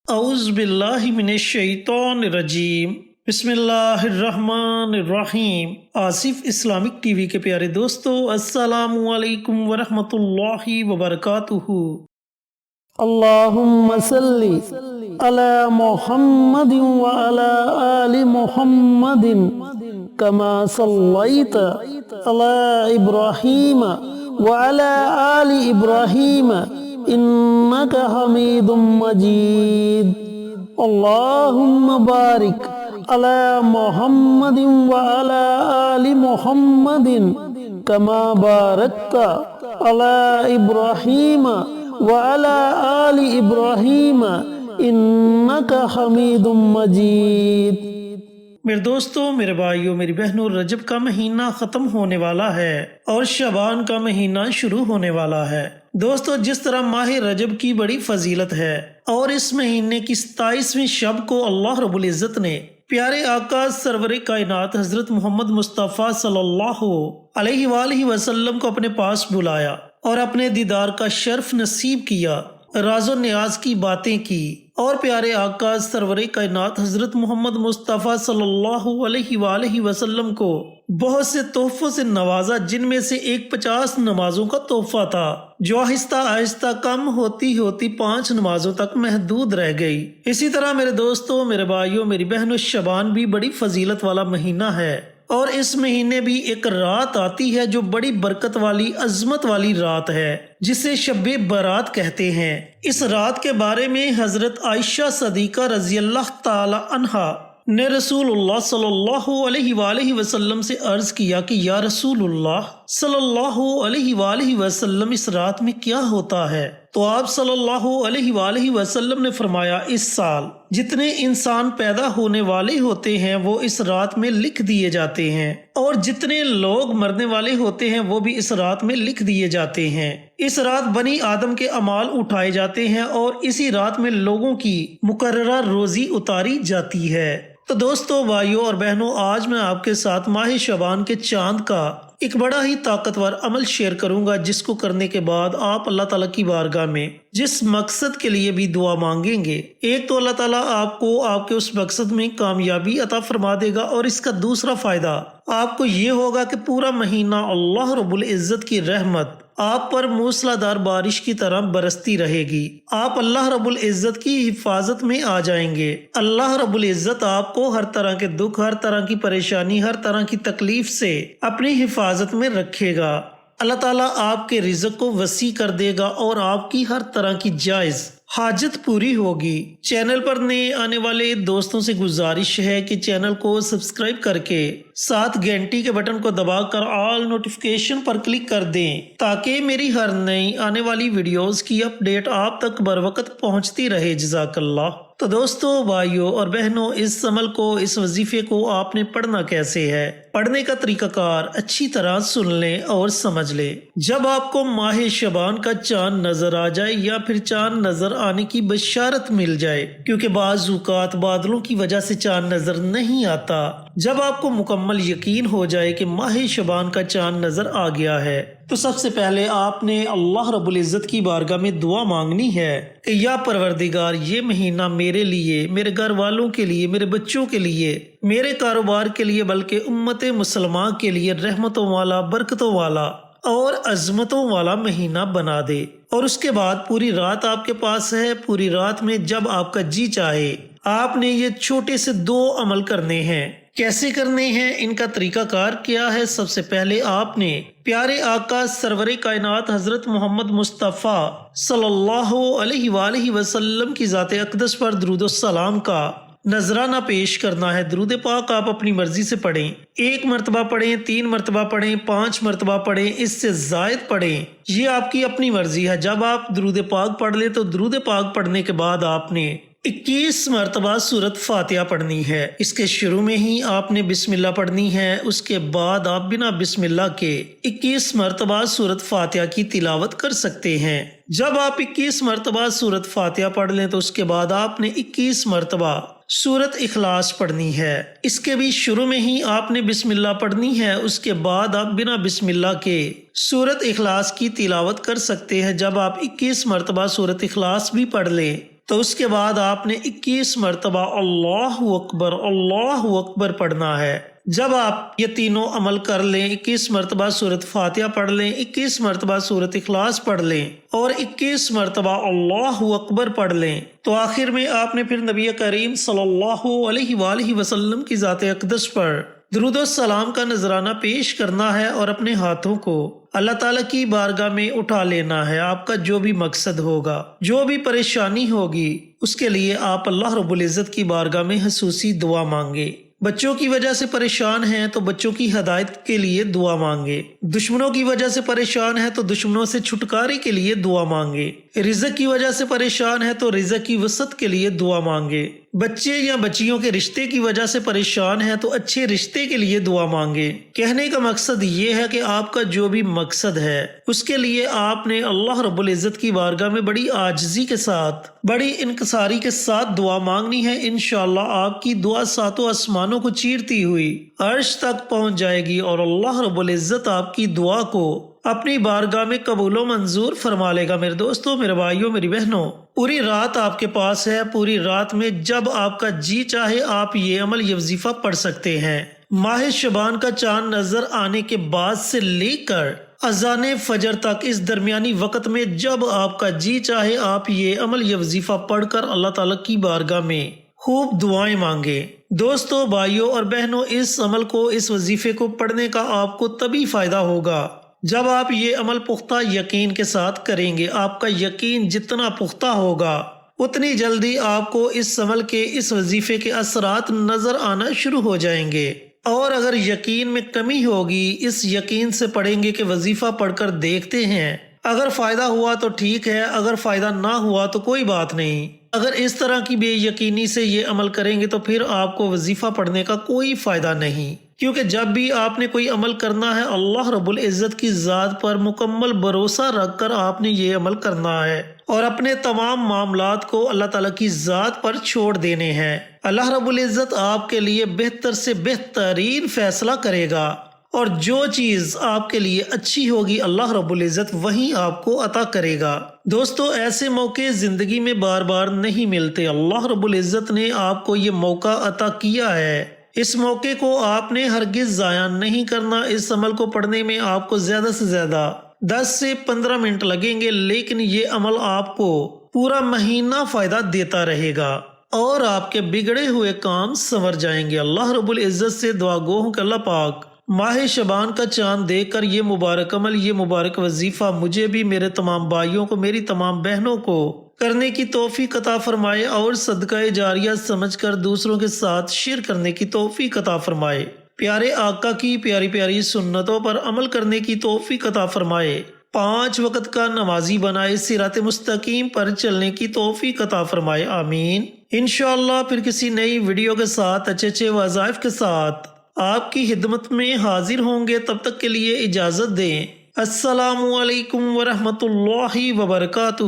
اعوذ باللہ من الشیطان الرجیم، بسم اللہ الرحمن الرحیم۔ آصف اسلامک ٹی وی کے پیارے دوستو، السلام علیکم ورحمۃ اللہ وبرکاتہ۔ اللہم صلی علی محمد وعلی آل محمد کما صلیت علی ابراہیم وعلی آل ابراہیم انک حمید مجید۔ اللہم بارک علی محمد وعلی آل محمد کما بارکت علی ابراہیم وعلی آل ابراہیم انک حمید مجید۔ میرے دوستوں، میرے بھائیوں، میری بہنوں، رجب کا مہینہ ختم ہونے والا ہے اور شعبان کا مہینہ شروع ہونے والا ہے۔ دوستو، جس طرح ماہ رجب کی بڑی فضیلت ہے اور اس مہینے کی 27ویں شب کو اللہ رب العزت نے پیارے آقا سرور کائنات حضرت محمد مصطفیٰ صلی اللہ علیہ وآلہ وسلم کو اپنے پاس بلایا اور اپنے دیدار کا شرف نصیب کیا، راز و نیاز کی باتیں کی اور پیارے آقا سرور کائنات حضرت محمد مصطفیٰ صلی اللہ علیہ وآلہ وسلم کو بہت سے تحفوں سے نوازا، جن میں سے ایک 50 نمازوں کا تحفہ تھا جو آہستہ آہستہ کم ہوتی ہوتی 5 نمازوں تک محدود رہ گئی۔ اسی طرح میرے دوستوں، میرے بھائیوں، میری بہنوں، شعبان بھی بڑی فضیلت والا مہینہ ہے اور اس مہینے بھی ایک رات آتی ہے جو بڑی برکت والی، عظمت والی رات ہے، جسے شب برات کہتے ہیں۔ اس رات کے بارے میں حضرت عائشہ صدیقہ رضی اللہ تعالی عنہا نے رسول اللہ صلی اللہ علیہ وآلہ وسلم سے عرض کیا کہ یا رسول اللہ صلی اللہ علیہ وآلہ وسلم، اس رات میں کیا ہوتا ہے؟ تو آپ صلی اللہ علیہ وآلہ وسلم نے فرمایا، اس سال جتنے انسان پیدا ہونے والے ہوتے ہیں وہ اس رات میں لکھ دیے جاتے ہیں، اور جتنے لوگ مرنے والے ہوتے ہیں وہ بھی اس رات میں لکھ دیے جاتے ہیں۔ اس رات بنی آدم کے اعمال اٹھائے جاتے ہیں اور اسی رات میں لوگوں کی مقررہ روزی اتاری جاتی ہے۔ تو دوستو، بھائیوں اور بہنوں، آج میں آپ کے ساتھ ماہ شعبان کے چاند کا ایک بڑا ہی طاقتور عمل شیئر کروں گا، جس کو کرنے کے بعد آپ اللہ تعالیٰ کی بارگاہ میں جس مقصد کے لیے بھی دعا مانگیں گے، ایک تو اللہ تعالیٰ آپ کو آپ کے اس مقصد میں کامیابی عطا فرما دے گا، اور اس کا دوسرا فائدہ آپ کو یہ ہوگا کہ پورا مہینہ اللہ رب العزت کی رحمت آپ پر موسلادھار بارش کی طرح برستی رہے گی۔ آپ اللہ رب العزت کی حفاظت میں آ جائیں گے۔ اللہ رب العزت آپ کو ہر طرح کے دکھ، ہر طرح کی پریشانی، ہر طرح کی تکلیف سے اپنی حفاظت میں رکھے گا۔ اللہ تعالیٰ آپ کے رزق کو وسیع کر دے گا اور آپ کی ہر طرح کی جائز حاجت پوری ہوگی۔ چینل پر نئے آنے والے دوستوں سے گزارش ہے کہ چینل کو سبسکرائب کر کے ساتھ گھنٹی کے بٹن کو دبا کر آل نوٹیفیکیشن پر کلک کر دیں، تاکہ میری ہر نئی آنے والی ویڈیوز کی اپڈیٹ آپ تک بر وقت پہنچتی رہے۔ جزاک اللہ۔ تو دوستو، بھائیوں اور بہنوں، اس عمل کو، اس وظیفے کو آپ نے پڑھنا کیسے ہے؟ پڑھنے کا طریقہ کار اچھی طرح سن لیں اور سمجھ لیں۔ جب آپ کو ماہ شعبان کا چاند نظر آ جائے یا پھر چاند نظر آنے کی بشارت مل جائے، کیونکہ بعض اوقات بادلوں کی وجہ سے چاند نظر نہیں آتا، جب آپ کو مکمل یقین ہو جائے کہ ماہ شعبان کا چاند نظر آ گیا ہے، تو سب سے پہلے آپ نے اللہ رب العزت کی بارگاہ میں دعا مانگنی ہے کہ یا پروردگار، یہ مہینہ میرے لیے، میرے گھر والوں کے لیے، میرے بچوں کے لیے، میرے کاروبار کے لیے، بلکہ امت مسلمان کے لیے رحمتوں والا، برکتوں والا اور عظمتوں والا مہینہ بنا دے۔ اور اس کے بعد پوری رات آپ کے پاس ہے، پوری رات میں جب آپ کا جی چاہے آپ نے یہ چھوٹے سے 2 عمل کرنے ہیں۔ کیسے کرنے ہیں؟ ان کا طریقہ کار کیا ہے؟ سب سے پہلے آپ نے پیارے آقا سرور کائنات حضرت محمد مصطفیٰ صلی اللہ علیہ وآلہ وسلم کی ذات اقدس پر درود و سلام کا نذرانہ پیش کرنا ہے۔ درود پاک آپ اپنی مرضی سے پڑھیں، 1 مرتبہ پڑھیں، 3 مرتبہ پڑھیں، 5 مرتبہ پڑھیں، اس سے زائد پڑھیں، یہ آپ کی اپنی مرضی ہے۔ جب آپ درود پاک پڑھ لیں تو درود پاک پڑھنے کے بعد آپ نے 21 مرتبہ سورت فاتحہ پڑھنی ہے۔ اس کے شروع میں ہی آپ نے بسم اللہ پڑھنی ہے، اس کے بعد آپ بنا بسم اللہ کے 21 مرتبہ سورت فاتحہ کی تلاوت کر سکتے ہیں۔ جب آپ 21 مرتبہ سورت فاتحہ پڑھ لیں تو اس کے بعد آپ نے 21 مرتبہ سورت اخلاص پڑھنی ہے۔ اس کے بھی شروع میں ہی آپ نے بسم اللہ پڑھنی ہے، اس کے بعد آپ بنا بسم اللہ کے سورت اخلاص کی تلاوت کر سکتے ہیں۔ جب آپ 21 مرتبہ سورت اخلاص بھی پڑھ لیں تو اس کے بعد آپ نے 21 مرتبہ اللہ اکبر پڑھنا ہے۔ جب آپ یہ تینوں عمل کر لیں، 21 مرتبہ سورۃ فاتحہ پڑھ لیں، 21 مرتبہ سورۃ اخلاص پڑھ لیں اور 21 مرتبہ اللہ اکبر پڑھ لیں، تو آخر میں آپ نے پھر نبی کریم صلی اللہ علیہ وآلہ وسلم کی ذات اقدس پر درود و سلام کا نذرانہ پیش کرنا ہے اور اپنے ہاتھوں کو اللہ تعالیٰ کی بارگاہ میں اٹھا لینا ہے۔ آپ کا جو بھی مقصد ہوگا، جو بھی پریشانی ہوگی، اس کے لیے آپ اللہ رب العزت کی بارگاہ میں خصوصی دعا مانگے۔ بچوں کی وجہ سے پریشان ہیں تو بچوں کی ہدایت کے لیے دعا مانگے، دشمنوں کی وجہ سے پریشان ہے تو دشمنوں سے چھٹکارے کے لیے دعا مانگے، رزق کی وجہ سے پریشان ہے تو رزق کی وسعت کے لیے دعا مانگے، بچے یا بچیوں کے رشتے کی وجہ سے پریشان ہے تو اچھے رشتے کے لیے دعا مانگے۔ کہنے کا مقصد یہ ہے کہ آپ کا جو بھی مقصد ہے اس کے لیے آپ نے اللہ رب العزت کی بارگاہ میں بڑی عاجزی کے ساتھ، بڑی انکساری کے ساتھ دعا مانگنی ہے۔ انشاءاللہ آپ کی دعا ساتوں آسمانوں کو چیرتی ہوئی عرش تک پہنچ جائے گی اور اللہ رب العزت آپ کی دعا کو اپنی بارگاہ میں قبول و منظور فرما لے گا۔ میرے دوستوں، میرے بھائیوں، میری بہنوں، پوری رات آپ کے پاس ہے۔ پوری رات میں جب آپ کا جی چاہے آپ یہ عمل، یہ وظیفہ پڑھ سکتے ہیں۔ ماہ شعبان کا چاند نظر آنے کے بعد سے لے کر اذان فجر تک اس درمیانی وقت میں جب آپ کا جی چاہے آپ یہ عمل، یہ وظیفہ پڑھ کر اللہ تعالیٰ کی بارگاہ میں خوب دعائیں مانگے۔ دوستوں، بھائیوں اور بہنوں، اس عمل کو، اس وظیفے کو پڑھنے کا آپ کو تبھی فائدہ ہوگا جب آپ یہ عمل پختہ یقین کے ساتھ کریں گے۔ آپ کا یقین جتنا پختہ ہوگا اتنی جلدی آپ کو اس عمل کے، اس وظیفے کے اثرات نظر آنا شروع ہو جائیں گے۔ اور اگر یقین میں کمی ہوگی، اس یقین سے پڑھیں گے کہ وظیفہ پڑھ کر دیکھتے ہیں، اگر فائدہ ہوا تو ٹھیک ہے، اگر فائدہ نہ ہوا تو کوئی بات نہیں۔ اگر اس طرح کی بے یقینی سے یہ عمل کریں گے تو پھر آپ کو وظیفہ پڑھنے کا کوئی فائدہ نہیں، کیونکہ جب بھی آپ نے کوئی عمل کرنا ہے اللہ رب العزت کی ذات پر مکمل بھروسہ رکھ کر آپ نے یہ عمل کرنا ہے اور اپنے تمام معاملات کو اللہ تعالیٰ کی ذات پر چھوڑ دینے ہیں۔ اللہ رب العزت آپ کے لیے بہتر سے بہترین فیصلہ کرے گا اور جو چیز آپ کے لیے اچھی ہوگی اللہ رب العزت وہی آپ کو عطا کرے گا۔ دوستو، ایسے موقع زندگی میں بار بار نہیں ملتے۔ اللہ رب العزت نے آپ کو یہ موقع عطا کیا ہے، اس موقع کو آپ نے ہرگز ضائع نہیں کرنا۔ اس عمل کو پڑھنے میں آپ کو زیادہ سے زیادہ 10 سے 15 منٹ لگیں گے، لیکن یہ عمل آپ کو پورا مہینہ فائدہ دیتا رہے گا اور آپ کے بگڑے ہوئے کام سنور جائیں گے۔ اللہ رب العزت سے دعا گو ہوں کہ اللہ پاک ماہ شعبان کا چاند دیکھ کر یہ مبارک عمل، یہ مبارک وظیفہ مجھے بھی، میرے تمام بھائیوں کو، میری تمام بہنوں کو کرنے کی توفیق عطا فرمائے اور صدقہ جاریہ سمجھ کر دوسروں کے ساتھ شیئر کرنے کی توفیق عطا فرمائے۔ پیارے آقا کی پیاری پیاری سنتوں پر عمل کرنے کی توفیق عطا فرمائے۔ 5 وقت کا نمازی بنائے، صراط مستقیم پر چلنے کی توفیق عطا فرمائے، آمین۔ انشاءاللہ پھر کسی نئی ویڈیو کے ساتھ، اچھے وظائف کے ساتھ آپ کی خدمت میں حاضر ہوں گے۔ تب تک کے لیے اجازت دیں۔ السلام علیکم ورحمۃ اللہ وبرکاتہ۔